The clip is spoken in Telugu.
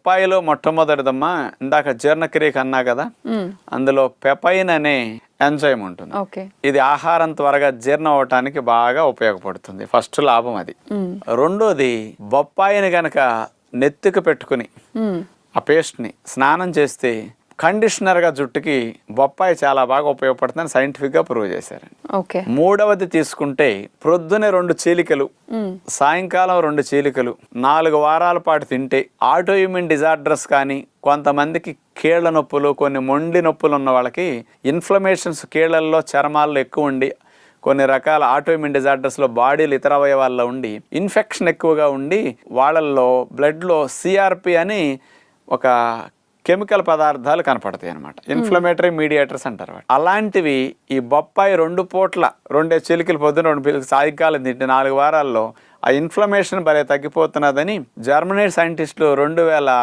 బొప్పాయిలో మొట్టమొదటిదమ్మా ఇందాక జీర్ణక్రియకి అన్నా కదా, అందులో పెపైన్ అనే ఎంజైమ్ ఉంటుంది. ఓకే. ఇది ఆహారం త్వరగా జీర్ణం అవటానికి బాగా ఉపయోగపడుతుంది. ఫస్ట్ లాభం అది. రెండోది, బొప్పాయిని గనక నెత్తికి పెట్టుకుని ఆ పేస్ట్ని స్నానం చేస్తే కండిషనర్గా జుట్టుకి బొప్పాయి చాలా బాగా ఉపయోగపడుతుందని సైంటిఫిక్గా ప్రూవ్ చేశారు. ఓకే. మూడవది తీసుకుంటే ప్రొద్దునే 2 చీలికలు, సాయంకాలం 2 చీలికలు 4 వారాల పాటు తింటే ఆటో ఇమ్యూన్ డిజార్డర్స్ కానీ, కొంతమందికి కీళ్ల నొప్పులు, కొన్ని మొండి నొప్పులు ఉన్న వాళ్ళకి ఇన్ఫ్లమేషన్స్ కీళ్లల్లో చర్మాల్లో ఎక్కువ ఉండి, కొన్ని రకాల ఆటోఇమ్యూన్ డిజార్డర్స్లో బాడీలు ఇతర అవయవాల్లో ఉండి ఇన్ఫెక్షన్ ఎక్కువగా ఉండి వాళ్ళల్లో బ్లడ్లో సిఆర్పి అని ఒక కెమికల్ పదార్థాలు కనపడతాయి అనమాట. ఇన్ఫ్లమేటరీ మీడియేటర్స్ అంటారు. అలాంటివి ఈ బొప్పాయి 2 పూట్ల 2 చిలికలు పొద్దున 2 సాయంకాలం తింటే 4 వారాల్లో ఆ ఇన్ఫ్లమేషన్ భలే తగ్గిపోతున్నదని జర్మనీ సైంటిస్టులు 2005